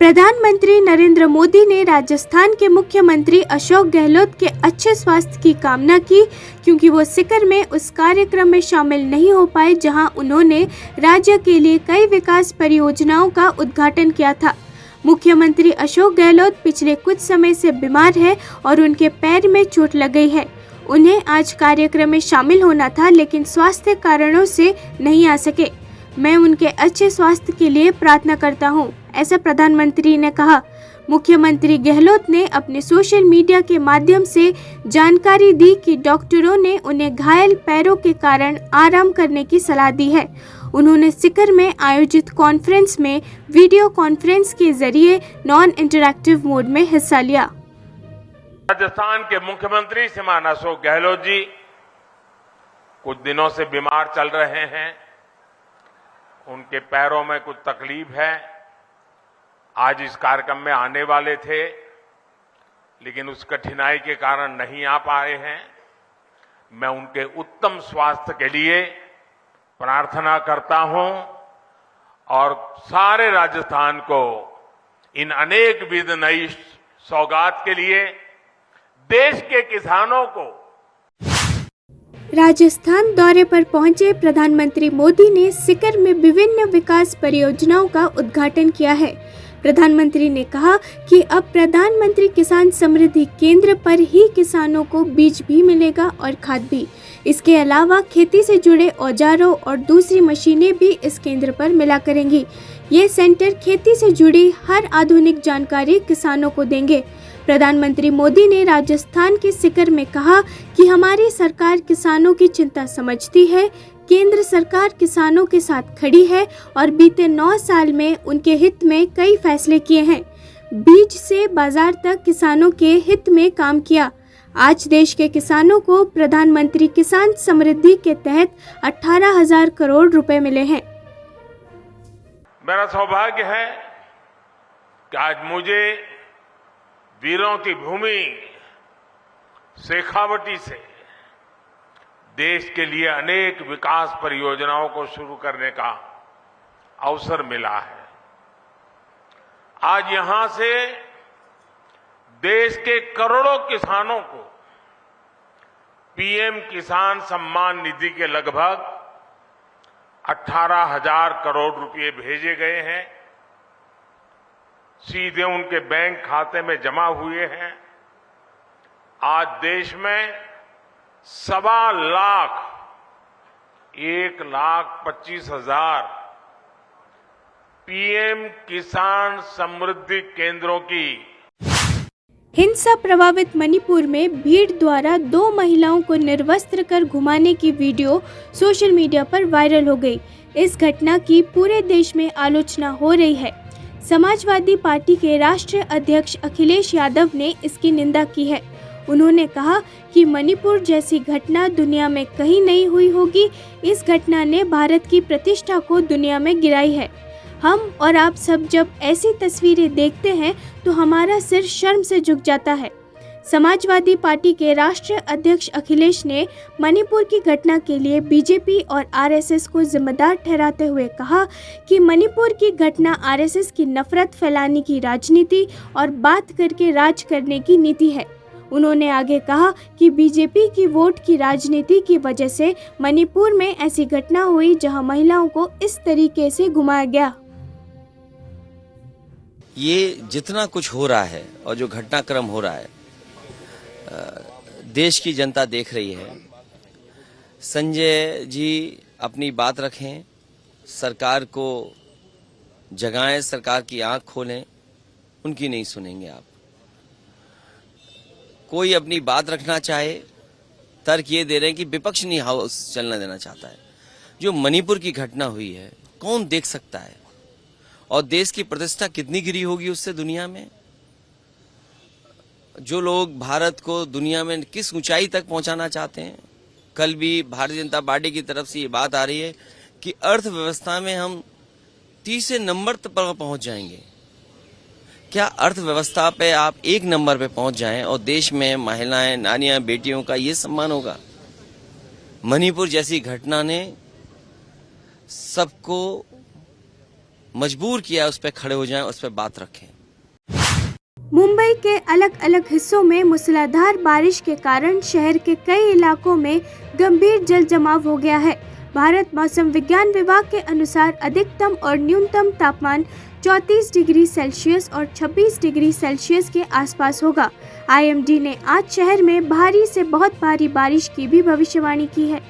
प्रधानमंत्री नरेंद्र मोदी ने राजस्थान के मुख्यमंत्री अशोक गहलोत के अच्छे स्वास्थ्य की कामना की, क्योंकि वो सीकर में उस कार्यक्रम में शामिल नहीं हो पाए जहां उन्होंने राज्य के लिए कई विकास परियोजनाओं का उद्घाटन किया था। मुख्यमंत्री अशोक गहलोत पिछले कुछ समय से बीमार है और उनके पैर में चोट लग गई है। उन्हें आज कार्यक्रम में शामिल होना था, लेकिन स्वास्थ्य कारणों से नहीं आ सके। मैं उनके अच्छे स्वास्थ्य के लिए प्रार्थना करता हूं, ऐसा प्रधानमंत्री ने कहा। मुख्यमंत्री गहलोत ने अपने सोशल मीडिया के माध्यम से जानकारी दी कि डॉक्टरों ने उन्हें घायल पैरों के कारण आराम करने की सलाह दी है। उन्होंने सीकर में आयोजित कॉन्फ्रेंस में वीडियो कॉन्फ्रेंस के जरिए नॉन इंटरैक्टिव मोड में हिस्सा लिया। राजस्थान के मुख्यमंत्री श्रीमान अशोक गहलोत जी कुछ दिनों से बीमार चल रहे हैं। उनके पैरों में कुछ तकलीफ है। आज इस कार्यक्रम में आने वाले थे, लेकिन उस कठिनाई के कारण नहीं आ पाए हैं। मैं उनके उत्तम स्वास्थ्य के लिए प्रार्थना करता हूं और सारे राजस्थान को इन अनेक विध नई सौगात के लिए, देश के किसानों को। राजस्थान दौरे पर पहुंचे प्रधानमंत्री मोदी ने सीकर में विभिन्न विकास परियोजनाओं का उद्घाटन किया है। प्रधानमंत्री ने कहा कि अब प्रधानमंत्री किसान समृद्धि केंद्र पर ही किसानों को बीज भी मिलेगा और खाद भी। इसके अलावा खेती से जुड़े औजारों और दूसरी मशीनें भी इस केंद्र पर मिला करेंगी। ये सेंटर खेती से जुड़ी हर आधुनिक जानकारी किसानों को देंगे। प्रधानमंत्री मोदी ने राजस्थान के सीकर में कहा कि हमारी सरकार किसानों की चिंता समझती है। केंद्र सरकार किसानों के साथ खड़ी है और बीते 9 साल में उनके हित में कई फैसले किए हैं। बीज से बाजार तक किसानों के हित में काम किया। आज देश के किसानों को प्रधानमंत्री किसान समृद्धि के तहत 18,000 करोड़ रुपए मिले हैं। मेरा सौभाग्य है कि आज मुझे वीरों की भूमि शेखावटी से देश के लिए अनेक विकास परियोजनाओं को शुरू करने का अवसर मिला है। आज यहां से देश के करोड़ों किसानों को पीएम किसान सम्मान निधि के लगभग 18,000 करोड़ रुपए भेजे गए हैं, सीधे उनके बैंक खाते में जमा हुए हैं। आज देश में 1,25,000 पीएम किसान समृद्धि केंद्रों की। हिंसा प्रभावित मणिपुर में भीड़ द्वारा 2 महिलाओं को निर्वस्त्र कर घुमाने की वीडियो सोशल मीडिया पर वायरल हो गई। इस घटना की पूरे देश में आलोचना हो रही है। समाजवादी पार्टी के राष्ट्रीय अध्यक्ष अखिलेश यादव ने इसकी निंदा की है। उन्होंने कहा कि मणिपुर जैसी घटना दुनिया में कहीं नहीं हुई होगी। इस घटना ने भारत की प्रतिष्ठा को दुनिया में गिराई है। हम और आप सब जब ऐसी तस्वीरें देखते हैं तो हमारा सिर शर्म से झुक जाता है। समाजवादी पार्टी के राष्ट्रीय अध्यक्ष अखिलेश ने मणिपुर की घटना के लिए बीजेपी और आरएसएस को जिम्मेदार ठहराते हुए कहा कि मणिपुर की घटना आरएसएस की नफरत फैलाने की राजनीति और बात करके राज करने की नीति है। उन्होंने आगे कहा कि बीजेपी की वोट की राजनीति की वजह से मणिपुर में ऐसी घटना हुई जहां महिलाओं को इस तरीके से घुमाया गया। ये जितना कुछ हो रहा है और जो घटनाक्रम हो रहा है, देश की जनता देख रही है। संजय जी अपनी बात रखें, सरकार को जगाएं, सरकार की आंख खोलें, उनकी नहीं सुनेंगे आप। कोई अपनी बात रखना चाहे, तर्क ये दे रहे हैं कि विपक्ष नहीं हाउस चलना देना चाहता है। जो मणिपुर की घटना हुई है, कौन देख सकता है? और देश की प्रतिष्ठा कितनी गिरी होगी उससे दुनिया में। जो लोग भारत को दुनिया में किस ऊंचाई तक पहुंचाना चाहते हैं। कल भी भारतीय जनता पार्टी की तरफ से ये बात आ रही है कि अर्थव्यवस्था में हम 30 नंबर पर पहुंच जाएंगे। क्या अर्थव्यवस्था पे आप 1 नंबर पे पहुंच जाएं और देश में महिलाएं, नानियां, बेटियों का ये सम्मान होगा? मणिपुर जैसी घटना ने सबको मजबूर किया उस पर खड़े हो जाएं, उस पर बात रखें। मुंबई के अलग अलग हिस्सों में मूसलाधार बारिश के कारण शहर के कई इलाकों में गंभीर जल जमाव हो गया है। भारत मौसम विज्ञान विभाग के अनुसार अधिकतम और न्यूनतम तापमान 34 डिग्री सेल्सियस और 26 डिग्री सेल्सियस के आसपास होगा। IMD ने आज शहर में भारी से बहुत भारी बारिश की भी भविष्यवाणी की है।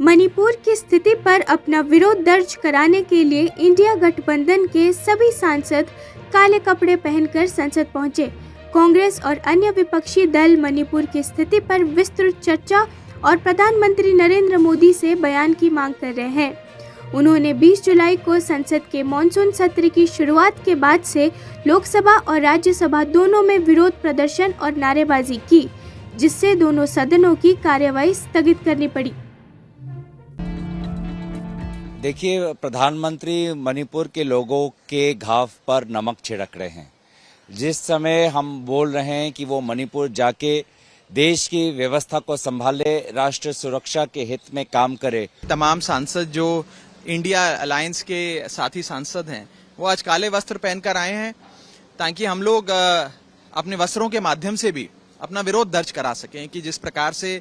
मणिपुर की स्थिति पर अपना विरोध दर्ज कराने के लिए इंडिया गठबंधन के सभी सांसद काले कपड़े पहनकर संसद पहुंचे। कांग्रेस और अन्य विपक्षी दल मणिपुर की स्थिति पर विस्तृत चर्चा और प्रधानमंत्री नरेंद्र मोदी से बयान की मांग कर रहे हैं। उन्होंने 20 जुलाई को संसद के मॉनसून सत्र की शुरुआत के बाद से लोकसभा और राज्यसभा दोनों में विरोध प्रदर्शन और नारेबाजी की, जिससे दोनों सदनों की कार्यवाही स्थगित करनी पड़ी। देखिए, प्रधानमंत्री मणिपुर के लोगों के घाव पर नमक छिड़क रहे हैं। जिस समय हम बोल रहे हैं कि वो मणिपुर जाके देश की व्यवस्था को संभाले, राष्ट्र सुरक्षा के हित में काम करे। तमाम सांसद जो इंडिया अलायंस के साथी सांसद हैं, वो आज काले वस्त्र पहनकर आए हैं ताकि हम लोग अपने वस्त्रों के माध्यम से भी अपना विरोध दर्ज करा सकें कि जिस प्रकार से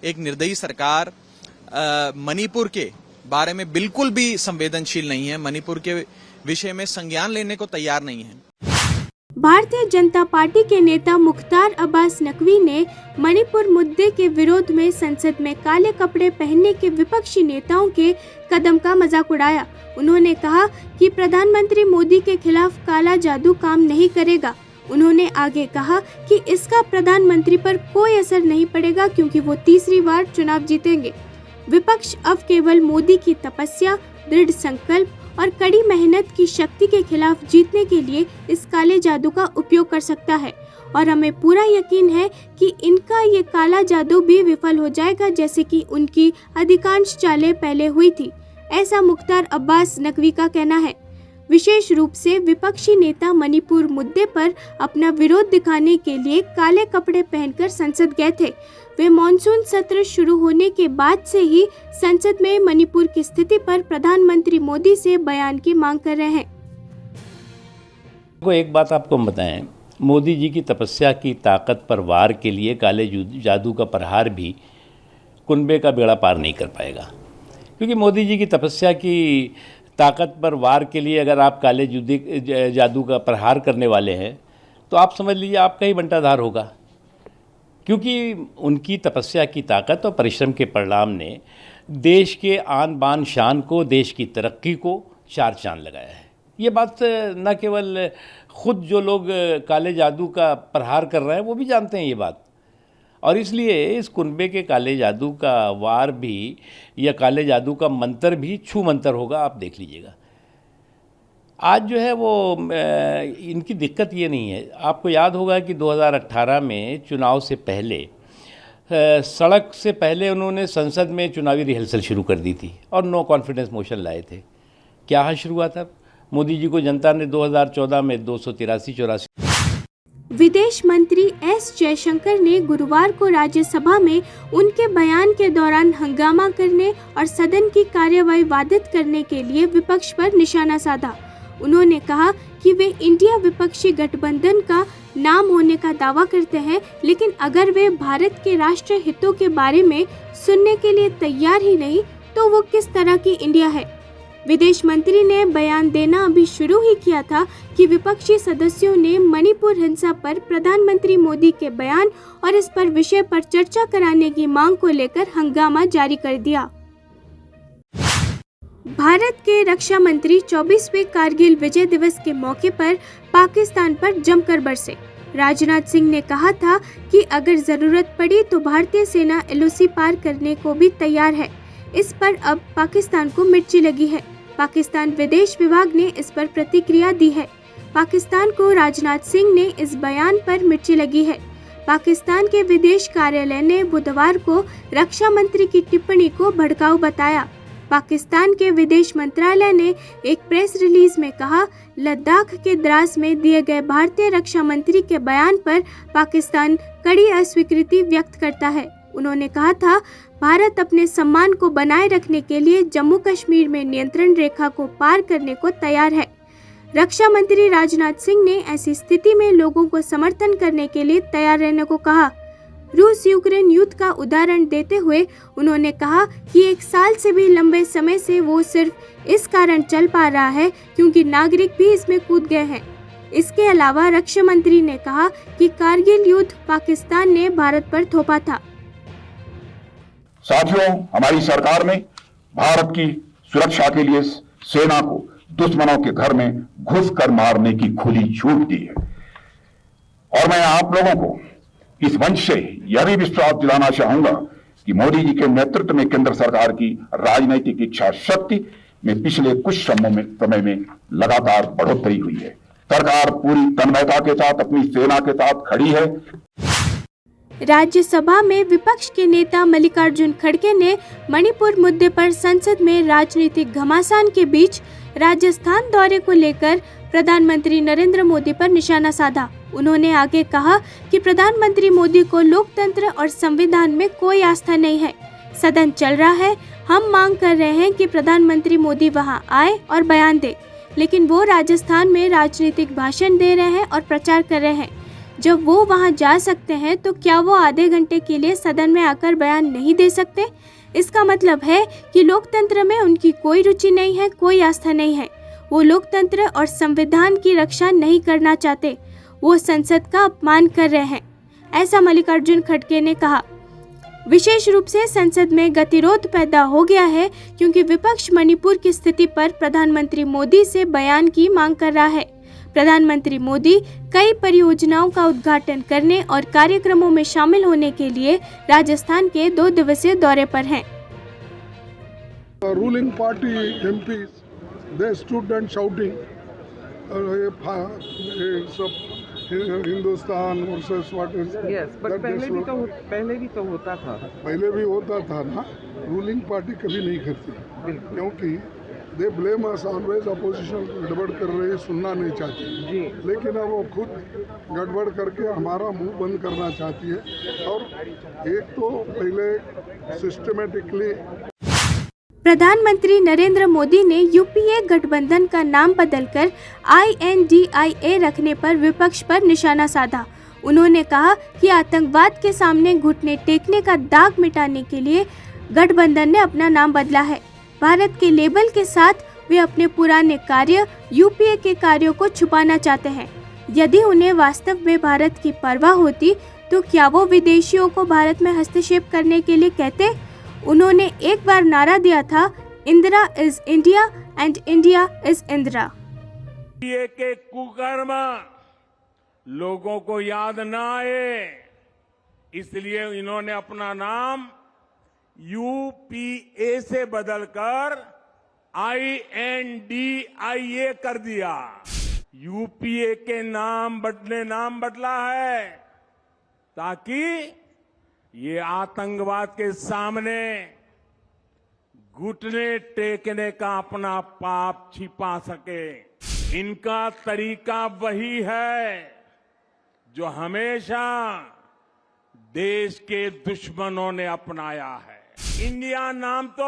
एक निर्दयी सरकार मणिपुर के बारे में बिल्कुल भी संवेदनशील नहीं है, मणिपुर के विषय में संज्ञान लेने को तैयार नहीं है। भारतीय जनता पार्टी के नेता मुख्तार अब्बास नकवी ने मणिपुर मुद्दे के विरोध में संसद में काले कपड़े पहनने के विपक्षी नेताओं के कदम का मजाक उड़ाया। उन्होंने कहा कि प्रधानमंत्री मोदी के खिलाफ काला जादू काम नहीं करेगा। उन्होंने आगे कहा कि इसका प्रधानमंत्री पर कोई असर नहीं पड़ेगा क्योंकि वो तीसरी बार चुनाव जीतेंगे। विपक्ष अब केवल मोदी की तपस्या, दृढ़ संकल्प और कड़ी मेहनत की शक्ति के खिलाफ जीतने के लिए इस काले जादू का उपयोग कर सकता है और हमें पूरा यकीन है कि इनका ये काला जादू भी विफल हो जाएगा, जैसे कि उनकी अधिकांश चालें पहले हुई थी। ऐसा मुख्तार अब्बास नकवी का कहना है। विशेष रूप से विपक्षी नेता मणिपुर मुद्दे पर अपना विरोध दिखाने के लिए काले कपड़े पहनकर संसद गए थे। वे मॉनसून सत्र शुरू होने के बाद से ही संसद में मणिपुर की स्थिति पर प्रधानमंत्री मोदी से बयान की मांग कर रहे हैं। एक बात आपको बताएं, मोदी जी की तपस्या की ताकत पर वार के लिए काले जादू का प्रहार भी कुनबे का बेड़ा पार नहीं कर पाएगा, क्योंकि मोदी जी की तपस्या की ताकत पर वार के लिए अगर आप काले जादू का प्रहार करने वाले हैं तो आप समझ लीजिए आपका ही बंटाधार होगा, क्योंकि उनकी तपस्या की ताकत और परिश्रम के परिणाम ने देश के आन बान शान को, देश की तरक्की को चार चांद लगाया है। ये बात न केवल खुद जो लोग काले जादू का प्रहार कर रहे हैं वो भी जानते हैं ये बात, और इसलिए इस कुनबे के काले जादू का वार भी या काले जादू का मंत्र भी छू मंत्र होगा, आप देख लीजिएगा। आज जो है वो इनकी दिक्कत ये नहीं है। आपको याद होगा कि 2018 में चुनाव से पहले सड़क से पहले उन्होंने संसद में चुनावी रिहर्सल शुरू कर दी थी और नो कॉन्फिडेंस मोशन लाए थे। क्या शुरू हुआ था? मोदी जी को जनता ने 2014 में 283-84। विदेश मंत्री एस जयशंकर ने गुरुवार को राज्यसभा में उनके बयान के दौरान हंगामा करने और सदन की कार्यवाही बाधित करने के लिए विपक्ष पर निशाना साधा। उन्होंने कहा कि वे इंडिया विपक्षी गठबंधन का नाम होने का दावा करते हैं, लेकिन अगर वे भारत के राष्ट्रीय हितों के बारे में सुनने के लिए तैयार ही नहीं तो वो किस तरह की इंडिया है। विदेश मंत्री ने बयान देना अभी शुरू ही किया था कि विपक्षी सदस्यों ने मणिपुर हिंसा पर प्रधानमंत्री मोदी के बयान और इस पर विषय पर चर्चा कराने की मांग को लेकर हंगामा जारी कर दिया। भारत के रक्षा मंत्री 24वें कारगिल विजय दिवस के मौके पर पाकिस्तान पर जमकर बरसे। राजनाथ सिंह ने कहा था कि अगर जरूरत पड़ी तो भारतीय सेना LOC पार करने को भी तैयार है। इस पर अब पाकिस्तान को मिर्ची लगी है। पाकिस्तान विदेश विभाग ने इस पर प्रतिक्रिया दी है। पाकिस्तान को राजनाथ सिंह ने इस बयान पर मिर्ची लगी है। पाकिस्तान के विदेश कार्यालय ने बुधवार को रक्षा मंत्री की टिप्पणी को भड़काऊ बताया। पाकिस्तान के विदेश मंत्रालय ने एक प्रेस रिलीज में कहा, लद्दाख के द्रास में दिए गए भारतीय रक्षा मंत्री के बयान पर पाकिस्तान कड़ी अस्वीकृति व्यक्त करता है। उन्होंने कहा था, भारत अपने सम्मान को बनाए रखने के लिए जम्मू कश्मीर में नियंत्रण रेखा को पार करने को तैयार है। रक्षा मंत्री राजनाथ सिंह ने ऐसी स्थिति में लोगों को समर्थन करने के लिए तैयार रहने को कहा। रूस यूक्रेन युद्ध का उदाहरण देते हुए उन्होंने कहा कि 1 साल से भी लंबे समय से वो सिर्फ इस कारण चल पा रहा है क्योंकि नागरिक भी इसमें कूद गए हैं। इसके अलावा रक्षा मंत्री ने कहा कि कारगिल युद्ध पाकिस्तान ने भारत पर थोपा था। साथियों, हमारी सरकार ने भारत की सुरक्षा के लिए सेना को दुश्मनों के घर में घुसकर मारने की खुली छूट दी है और मैं आप लोगों को इस मंच से यह भी विश्वास दिलाना चाहूंगा कि मोदी जी के नेतृत्व में केंद्र सरकार की राजनीतिक इच्छा शक्ति में पिछले कुछ समय में लगातार बढ़ोतरी हुई है। सरकार पूरी तन्मयता के साथ अपनी सेना के साथ खड़ी है। राज्यसभा में विपक्ष के नेता मल्लिकार्जुन खड़गे ने मणिपुर मुद्दे पर संसद में राजनीतिक घमासान के बीच राजस्थान दौरे को लेकर प्रधानमंत्री नरेंद्र मोदी पर निशाना साधा। उन्होंने आगे कहा कि प्रधानमंत्री मोदी को लोकतंत्र और संविधान में कोई आस्था नहीं है। सदन चल रहा है, हम मांग कर रहे हैं कि प्रधानमंत्री मोदी वहां आए और बयान दे, लेकिन वो राजस्थान में राजनीतिक भाषण दे रहे हैं और प्रचार कर रहे हैं। जब वो वहां जा सकते हैं तो क्या वो आधे घंटे के लिए सदन में आकर बयान नहीं दे सकते? इसका मतलब है कि लोकतंत्र में उनकी कोई रुचि नहीं है, कोई आस्था नहीं है। वो लोकतंत्र और संविधान की रक्षा नहीं करना चाहते, वो संसद का अपमान कर रहे हैं, ऐसा मल्लिकार्जुन खड़गे ने कहा। विशेष रूप से संसद में गतिरोध पैदा हो गया है क्योंकि विपक्ष मणिपुर की स्थिति पर प्रधानमंत्री मोदी से बयान की मांग कर रहा है। प्रधानमंत्री मोदी कई परियोजनाओं का उद्घाटन करने और कार्यक्रमों में शामिल होने के लिए राजस्थान के 2 दिवसीय दौरे पर हैं। Ruling party MPs, they stood and shouting, Hindustan versus what is. Yes, but पहले भी तो होता था। पहले भी होता था ना। रूलिंग पार्टी कभी नहीं करती क्योंकि they blame us always, opposition गड़बड़ कर रही, सुनना नहीं चाहती जी। लेकिन अब वो खुद गड़बड़ करके हमारा मुंह बंद करना चाहती है। और एक तो पहले सिस्टमेटिकली प्रधानमंत्री नरेंद्र मोदी ने यूपीए गठबंधन का नाम बदलकर INDIA रखने पर विपक्ष पर निशाना साधा। उन्होंने कहा कि आतंकवाद के सामने घुटने टेकने का दाग मिटाने के लिए गठबंधन ने अपना नाम बदला है। भारत के लेबल के साथ वे अपने पुराने कार्य यूपीए के कार्यों को छुपाना चाहते हैं। यदि उन्हें वास्तव में भारत की परवाह होती तो क्या वो विदेशियों को भारत में हस्तक्षेप करने के लिए कहते? उन्होंने एक बार नारा दिया था, Indira is India and India is Indira. ये के कुकर्म लोगों को याद ना आए, इसलिए इन्होंने अपना नाम UPA से बदलकर INDIA कर दिया। UPA के नाम बदला है ताकि ये आतंकवाद के सामने घुटने टेकने का अपना पाप छिपा सके। इनका तरीका वही है जो हमेशा देश के दुश्मनों ने अपनाया है। इंडिया नाम तो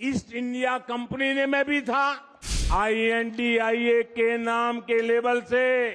ईस्ट इंडिया कंपनी में भी था। INDIA के नाम के लेवल से